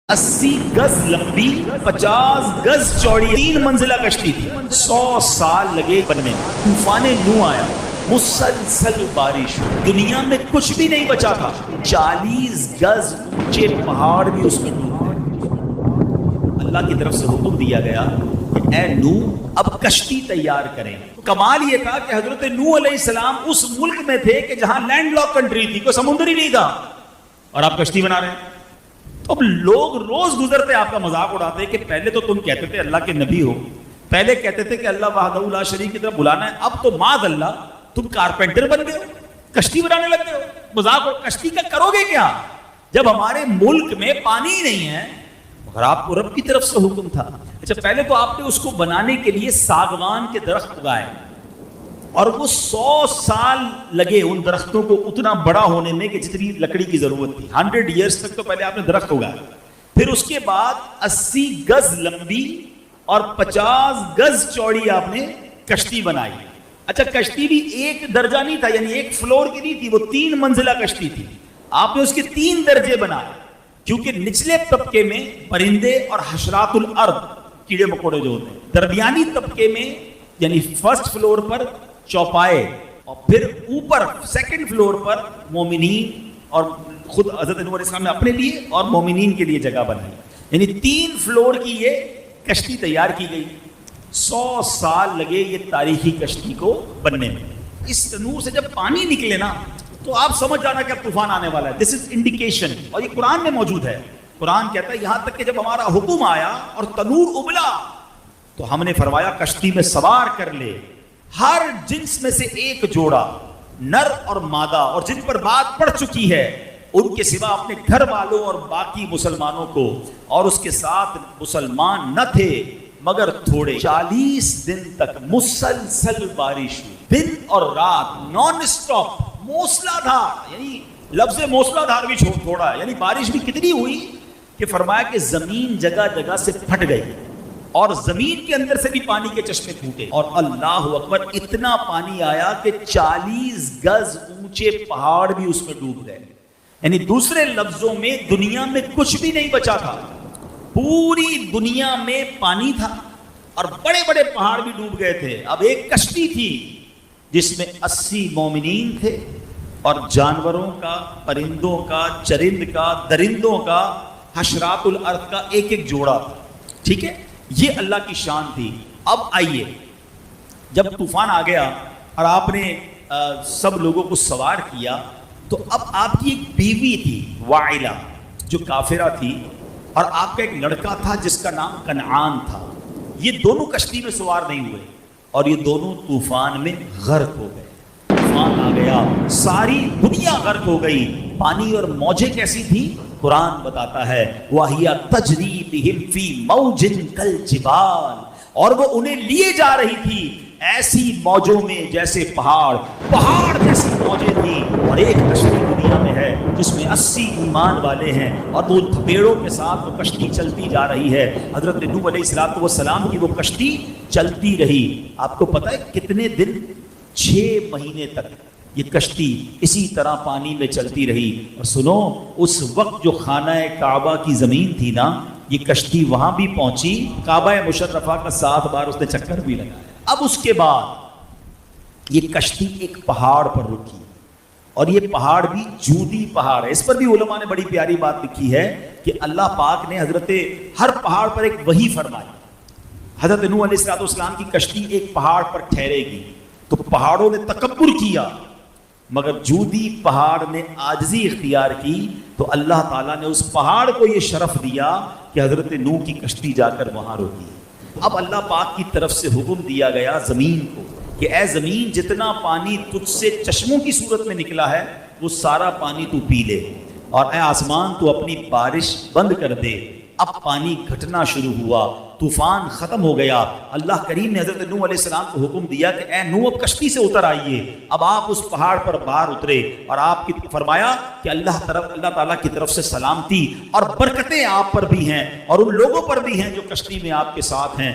80 गज लंबी 50 गज चौड़ी 3 मंजिला कश्ती थी। 100 साल लगे बनने में। तूफान नूह आया, मुसलसल बारिश, दुनिया में कुछ भी नहीं बचा था। 40 गज ऊंचे पहाड़ भी उसमें डूब गए। अल्लाह की तरफ से हुक्म दिया गया कि ए नूह अब कश्ती तैयार करें। कमाल ये था कि हजरत नूह अलैहिस्सलाम उस मुल्क में थे कि जहां लैंडलॉक कंट्री थी, कोई समुद्र ही नहीं था, और आप कश्ती बना रहे हैं। तो अब लोग रोज गुजरते आपका मजाक उड़ाते कि पहले तो तुम कहते थे अल्लाह के नबी हो, पहले कहते थे कि अल्लाह वहदहू ला शरीक की तरफ बुलाना है, अब तो माद अल्लाह तुम कारपेंटर बन गए हो, कश्ती बनाने लग गए हो। मजाक हो, कश्ती का करोगे क्या जब हमारे मुल्क में पानी ही नहीं है? मगर आपको रब की तरफ से हुक्म था। अच्छा, पहले तो आपने उसको बनाने के लिए सागवान के दरख्त उगाए, और वो 100 साल लगे उन दरख्तों को उतना बड़ा होने में कि जितनी लकड़ी की जरूरत थी। 100 ईयर्स तक तो पहले आपने दरख्त उगाया, फिर उसके बाद 80 गज लंबी और 50 गज चौड़ी आपने कश्ती बनाई। अच्छा, कश्ती भी एक दर्जा नहीं था, यानी एक फ्लोर की नहीं थी, वो 3 मंजिला कश्ती थी। आपने उसके 3 दर्जे बनाए, क्योंकि निचले तबके में परिंदे और हशरातुल अर्द, कीड़े मकोड़े जो होते हैं, दरमियानी तबके में यानी फर्स्ट फ्लोर पर चौपाए, और फिर ऊपर सेकंड फ्लोर पर मोमिनीन, और खुद हजरत नूह अलैहिस्सलाम ने अपने लिए और मोमिनीन के लिए जगह बनाई। यानी 3 फ्लोर की ये कश्ती तैयार की गई। 100 साल लगे ये तारीखी कश्ती को बनने में। इस तनूर से जब पानी निकले ना, तो आप समझ जाना कि अब तूफान आने वाला है। दिस इज इंडिकेशन, और ये कुरान में मौजूद है। कुरान कहता है यहां तक कि जब हमारा हुक्म आया और तनूर उबला, तो हमने फरमाया कश्ती में सवार कर ले हर जिन्स में से एक जोड़ा, नर और मादा, और जिन पर बात पड़ चुकी है उनके सिवा अपने घर वालों और बाकी मुसलमानों को, और उसके साथ मुसलमान न थे मगर थोड़े। 40 दिन तक मुसलसल बारिश हुई, दिन और रात नॉन स्टॉप, मूसलाधार। यानी लफ्ज़ मूसलाधार भी थोड़ा, यानी बारिश भी कितनी हुई कि फरमाया कि जमीन जगह जगह से फट गई, और जमीन के अंदर से भी पानी के चश्मे फूटे, और अल्लाह अकबर, इतना पानी आया कि 40 गज ऊंचे पहाड़ भी उसमें डूब गए। यानी दूसरे लफ्जों में दुनिया में कुछ भी नहीं बचा था, पूरी दुनिया में पानी था और बड़े बड़े पहाड़ भी डूब गए थे। अब एक कश्ती थी जिसमें 80 मोमिनीन थे, और जानवरों का, परिंदों का, चरिंद का, दरिंदों का, हशरातुल अर्द का एक एक जोड़ा था। ठीक है, ये अल्लाह की शान थी। अब आइए, जब तूफान आ गया और आपने सब लोगों को सवार किया, तो अब आपकी एक बीवी थी वाइला, जो काफिरा थी, और आपका एक लड़का था जिसका नाम कनान था। ये दोनों कश्ती में सवार नहीं हुए, और ये दोनों तूफान में गर्क हो गए। तूफान आ गया, सारी दुनिया गर्क हो गई। पानी और मौजें कैसी थी? कुरान बताता है वाहिया तजरी बिहिम फी मौजिन कल जिबाल, और वो उन्हें लिए जा रही थी ऐसी मौजों में जैसे पहाड़ जैसी मौजें थी। और एक कश्ती दुनिया में है जिसमें 80 ईमान वाले हैं, और वो थपेड़ों के साथ वो कश्ती चलती जा रही है। हजरत नूह अलैहिस्सलाम की वो कश्ती चलती रही। आपको पता है कितने दिन? 6 महीने तक ये कश्ती इसी तरह पानी में चलती रही। और सुनो, उस वक्त जो खाना काबा की जमीन थी ना, ये कश्ती वहां भी पहुंची, काबा मुशर्रफा का 7 बार उसने चक्कर भी लगाया। अब उसके बाद ये कश्ती एक पहाड़ पर रुकी, और ये पहाड़ भी जूदी पहाड़ है। इस पर भी उलमा ने बड़ी प्यारी बात लिखी है कि अल्लाह पाक ने हर पहाड़ पर एक वही फरमाई। हजरत नूह अलैहिस्सलाम की कश्ती एक पहाड़ पर ठहरेगी, तो पहाड़ों ने तकब्बुर किया, मगर जूदी पहाड़ ने आजिज़ी इख्तियार की, तो अल्लाह ताला ने उस पहाड़ को ये शरफ दिया कि हजरत नूह की कश्ती जाकर वहां रुकी। अब अल्लाह पाक की तरफ से हुक्म दिया गया जमीन को कि ए जमीन, जितना पानी तुझसे चश्मों की सूरत में निकला है वो सारा पानी तू पी ले, और ए आसमान, तू अपनी बारिश बंद कर दे। अब पानी घटना शुरू हुआ, तूफान खत्म हो गया। अल्लाह करीम ने हजरत नूह अलैहिस्सलाम को हुक्म दिया कि ए नूह, अब कश्ती से उतर आइए। अब आप उस पहाड़ पर बाहर उतरे, और आपकी फरमाया कि अल्लाह ताला की तरफ से सलामती और बरकतें आप पर भी हैं, और उन लोगों पर भी हैं जो कश्ती में आपके साथ हैं।